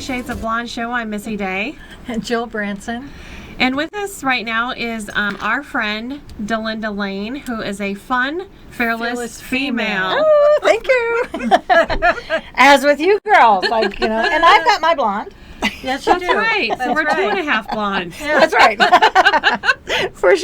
Shades of Blonde show. I'm Missy Day. And Jill Branson. And with us right now is our friend Delinda Lane, who is a fun, fearless female. Oh, thank you. As with you girls, and I've got my blonde. Yes, you do. That's right. That's So we're right. 2.5 blonde. Yeah. That's right. For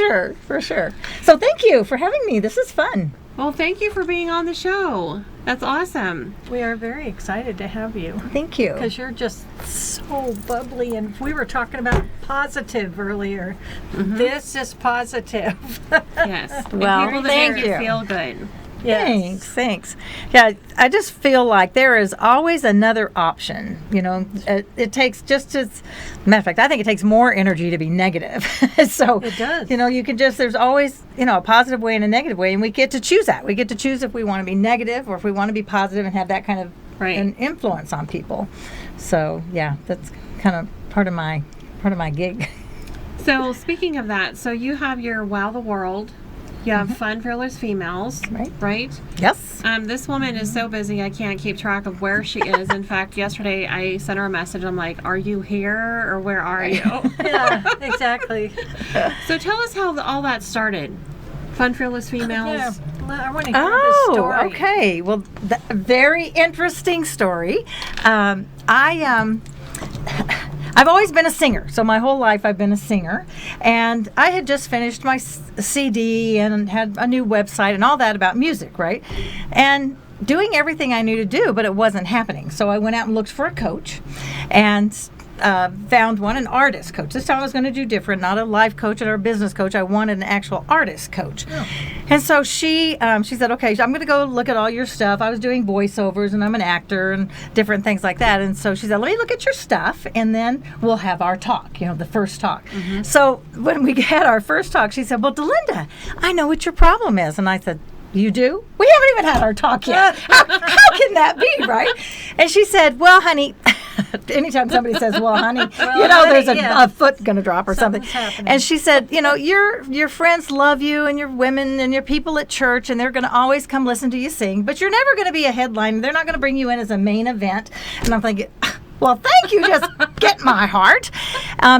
sure. So thank you for having me. This is fun. Well, thank you for being on the show. That's awesome. We are very excited to have you Thank you. because you're just so bubbly, and we were talking about positive earlier. This is positive. Yes. Well, And people that thank make you you. feel good. Yes. Thanks. Yeah, I just feel like there is always another option. It takes matter of fact, I think it takes more energy to be negative. So It does. You can there's always, a positive way and a negative way, and we get to choose that. We get to choose if we want to be negative or if we want to be positive and have that kind of Right. an influence on people. So yeah, that's kind of part of my gig. So speaking of that, so you have your Wow the World. You have Fun Fearless Females. Right? Yes. This woman is so busy, I can't keep track of where she is. In fact, yesterday I sent her a message. I'm like, are you here or where are you? Yeah, exactly. So tell us how all that started. Fun Fearless Females. Yeah. Well, I want to hear the story. Okay. Well, very interesting story. I've always been a singer, so my whole life I've been a singer, and I had just finished my CD and had a new website and all that about music, right? And doing everything I knew to do, but it wasn't happening. So I went out and looked for a coach, and found an artist coach. This time I was going to do different, not a life coach or a business coach. I wanted an actual artist coach. Oh. And so she said, okay, I'm going to go look at all your stuff. I was doing voiceovers and I'm an actor and different things like that. And so she said, let me look at your stuff and then we'll have our talk, the first talk. Mm-hmm. So when we had our first talk, she said, well, Delinda, I know what your problem is. And I said, you do? We haven't even had our talk yet. How can that be, right? And she said, well, honey, anytime somebody says, well, honey, there's a foot going to drop or something. Happening. And she said, your friends love you and your women and your people at church, and they're going to always come listen to you sing, but you're never going to be a headliner. They're not going to bring you in as a main event. And I'm thinking, well, thank you. Just get my heart.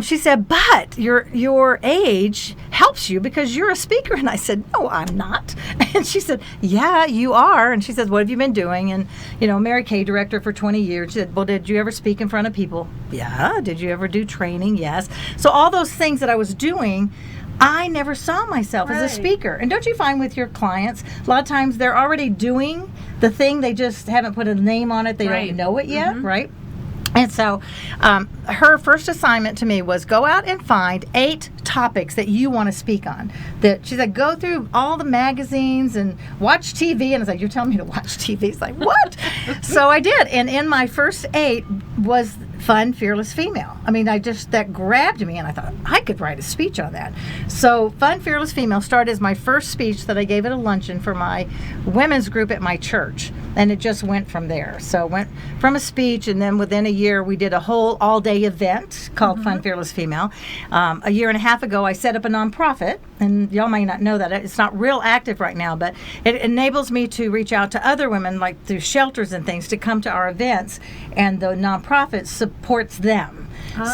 She said, but your age helps you because you're a speaker. And I said, no, I'm not. And she said, yeah, you are. And she said, what have you been doing? And, Mary Kay director for 20 years. She said, well, did you ever speak in front of people? Yeah. Did you ever do training? Yes. So all those things that I was doing, I never saw myself as a speaker. And don't you find with your clients, a lot of times they're already doing the thing, they just haven't put a name on it. They don't know it yet, right? And so her first assignment to me was go out and find 8 topics that you want to speak on. She said, go through all the magazines and watch TV. And I was like, you're telling me to watch TV? It's like, what? So I did. And in my first 8 was Fun, Fearless Female. I mean, that grabbed me, and I thought, I could write a speech on that. So Fun, Fearless Female started as my first speech that I gave at a luncheon for my women's group at my church. And it just went from there. So it went from a speech, and then within a year, we did a whole all-day event called Fun, Fearless Female. A year and a half ago, I set up a nonprofit, and y'all may not know that. It's not real active right now, but it enables me to reach out to other women, like through shelters and things, to come to our events, and the nonprofit supports them.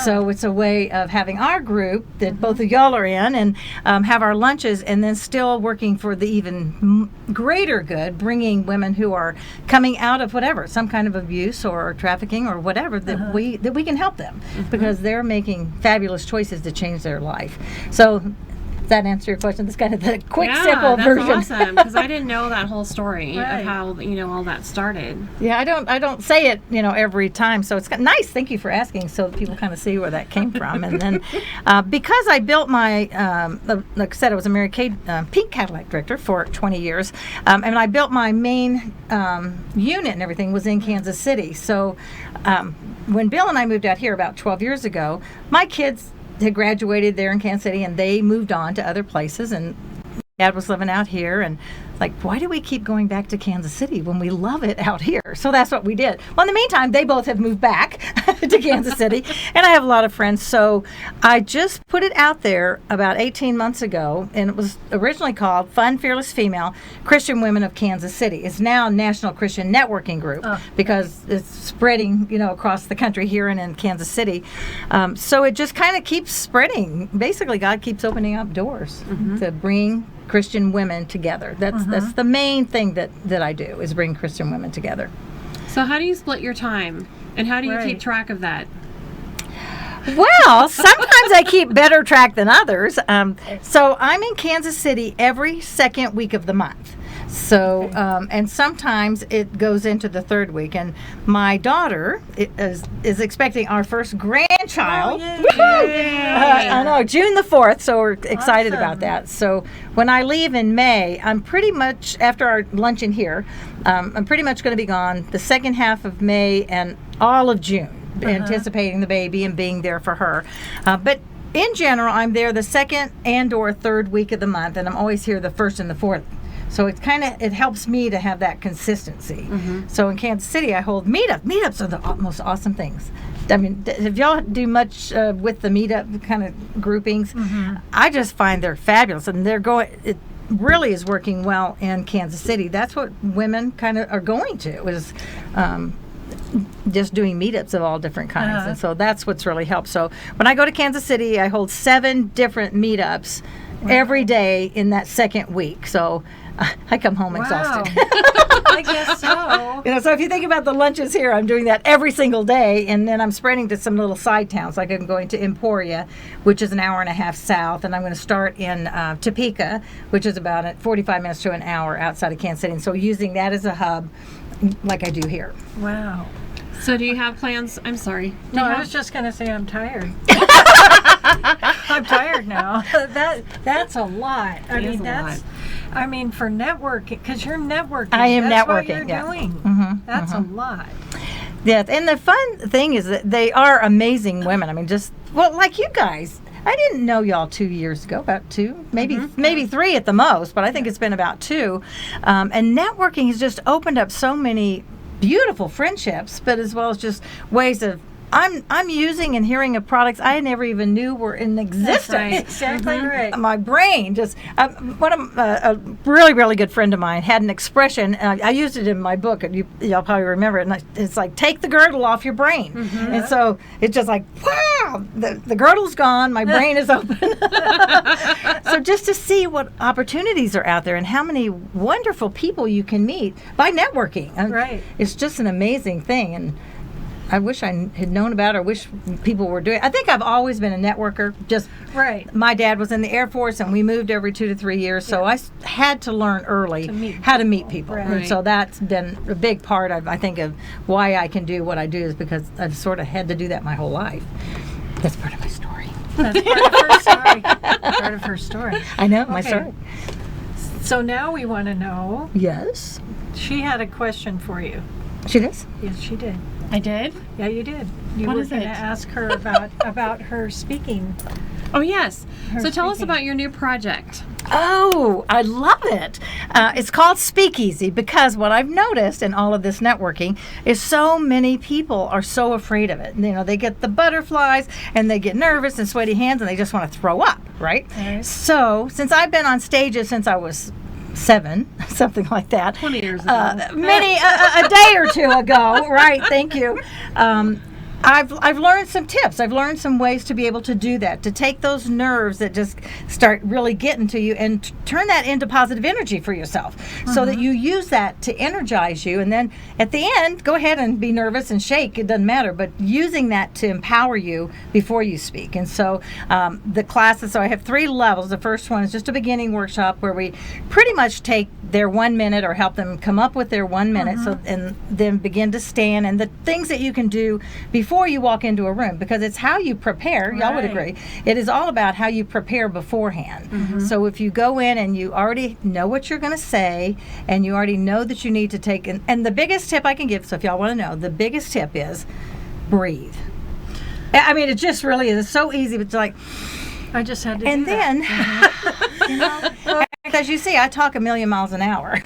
So it's a way of having our group that both of y'all are in and have our lunches, and then still working for the even greater good, bringing women who are coming out of whatever, some kind of abuse or trafficking or whatever, that we can help them because they're making fabulous choices to change their life. So does that answer your question? That's kind of the quick, simple version. That's awesome, because I didn't know that whole story of how all that started. Yeah, I don't say it every time, so it's nice. Thank you for asking, so that people kind of see where that came from. And then because I built my like I said, I was a Mary Kay Pink Cadillac director for 20 years, and I built my main unit and everything was in Kansas City. So when Bill and I moved out here about 12 years ago, my kids had graduated there in Kansas City, and they moved on to other places, and Dad was living out here, and like, why do we keep going back to Kansas City when we love it out here? So that's what we did. Well, in the meantime, they both have moved back to Kansas City, and I have a lot of friends. So I just put it out there about 18 months ago, and it was originally called Fun, Fearless Female Christian Women of Kansas City. It's now National Christian Networking Group because it's spreading, across the country here and in Kansas City. So it just kind of keeps spreading. Basically, God keeps opening up doors to bring Christian women together. That's the main thing that I do, is bring Christian women together. So how do you split your time? And how do you Right. keep track of that? Well, sometimes I keep better track than others. So I'm in Kansas City every second week of the month. So, and sometimes it goes into the third week. And my daughter is expecting our first grandchild. Oh, yay. Woohoo! I know, June the 4th, so we're excited Awesome. about that. So when I leave in May, I'm pretty much, after our luncheon here, I'm pretty much going to be gone the second half of May and all of June, anticipating the baby and being there for her. But in general, I'm there the second and or third week of the month, and I'm always here the first and the fourth. So it helps me to have that consistency. So in Kansas City, I hold meetups. Meetups are the most awesome things. I mean, if y'all do much with the meetup kind of groupings, I just find they're fabulous, and it really is working well in Kansas City. That's what women kind of are going to, is just doing meetups of all different kinds. And so that's what's really helped. So when I go to Kansas City, I hold 7 different meetups every day in that second week. So I come home exhausted. I guess so. So if you think about the lunches here, I'm doing that every single day, and then I'm spreading to some little side towns. Like I'm going to Emporia, which is an hour and a half south, and I'm going to start in Topeka, which is about 45 minutes to an hour outside of Kansas City. And so using that as a hub, like I do here. Wow. So do you have plans? I'm sorry. Do No, you I have- was just going to say I'm tired. I'm tired now. That's a lot. It is a lot. I mean, for networking, because you're networking. I am that's networking, What you're yeah. doing. That's a lot. Yeah, and the fun thing is that they are amazing women. I mean, like you guys. I didn't know y'all 2 years ago, about 2, maybe 3 at the most, but I think it's been about 2. And networking has just opened up so many beautiful friendships, but as well as just ways of I'm using and hearing of products I never even knew were in existence. right. Exactly right. My brain just a really, really good friend of mine had an expression. I used it in my book, and y'all probably remember it. And it's like, take the girdle off your brain. And so it's just like, wow, the girdle's gone. My brain is open. So just to see what opportunities are out there and how many wonderful people you can meet by networking. Right. It's just an amazing thing. And I wish I had known about it, or wish people were doing it. I think I've always been a networker. Just Right. my dad was in the Air Force, and we moved every 2 to 3 years, so I had to learn early To meet how to meet people. Right. And so that's been a big part of, I think, of why I can do what I do, is because I've sort of had to do that my whole life. That's part of my story. That's part of her story. Part of her story. I know, my Okay. story. So now we want to know. Yes. She had a question for you. She does? Yes, she did. I did? Yeah, you did. You What were is going to it? ask her about her speaking. Oh, yes. Her So tell us speaking. about your new project. Oh, I love it. It's called Speakeasy because what I've noticed in all of this networking is so many people are so afraid of it. They get the butterflies and they get nervous and sweaty hands and they just want to throw up, right? Right. So since I've been on stages since I was 7, something like that. 20 years ago. A day or 2 ago, right? Thank you. I've learned some tips. I've learned some ways to be able to do that, to take those nerves that just start really getting to you and turn that into positive energy for yourself, so that you use that to energize you. And then at the end, go ahead and be nervous and shake. It doesn't matter, but using that to empower you before you speak. And so the classes, so I have 3 levels. The first one is just a beginning workshop where we pretty much take their 1 minute or help them come up with their 1 minute, so and then begin to stand, and the things that you can do before you walk into a room, because it's how you prepare. Y'all would Right. agree. It is all about how you prepare beforehand. So if you go in and you already know what you're going to say, and you already know that you need to take, and the biggest tip I can give, so if y'all want to know, the biggest tip is breathe. I mean, it just really is. It's so easy, but it's like, I just had to and do that. then As you see, I talk a million miles an hour.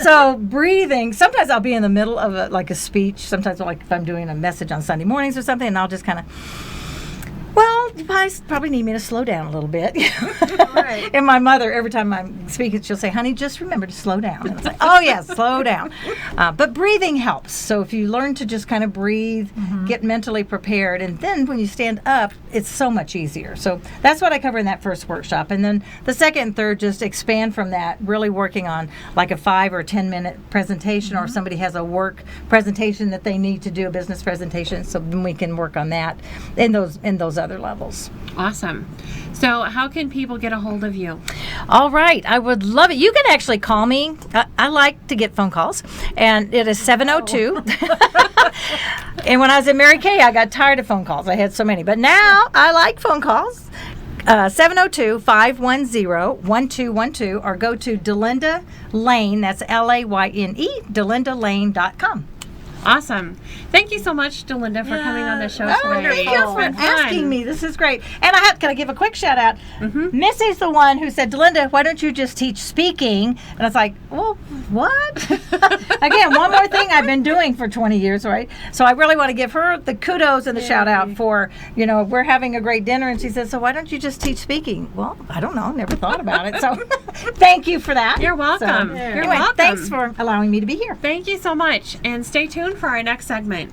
So breathing, sometimes I'll be in the middle of a speech. Sometimes like if I'm doing a message on Sunday mornings or something, and I'll just kind of, well, you guys probably need me to slow down a little bit. Right. And my mother, every time I'm speaking, she'll say, honey, just remember to slow down. And it's like, oh, yeah, slow down. But breathing helps. So if you learn to just kind of breathe, get mentally prepared, and then when you stand up, it's so much easier. So that's what I cover in that first workshop. And then the second and third, just expand from that, really working on like a 5 or 10 minute presentation, or if somebody has a work presentation that they need to do, a business presentation, so then we can work on that in those other levels. Awesome. So how can people get a hold of you? All right. I would love it. You can actually call me. I like to get phone calls, and it is 702. And when I was at Mary Kay, I got tired of phone calls. I had so many. But now I like phone calls. 702-510-1212, or go to Delinda Lane, that's Layne, DelindaLane.com. Awesome. Thank you so much, Delinda, for coming on the show today. Thank you for It's been asking fun. me. This is great. And can I give a quick shout out? Missy's the one who said, Delinda, why don't you just teach speaking? And I was like, well, what? Again, one more thing I've been doing for 20 years, right? So I really want to give her the kudos and the shout out for, we're having a great dinner. And she said, so why don't you just teach speaking? Well, I don't know. Never thought about it. So thank you for that. You're welcome. So, You're anyway, welcome. thanks for allowing me to be here. Thank you so much. And stay tuned for our next segment.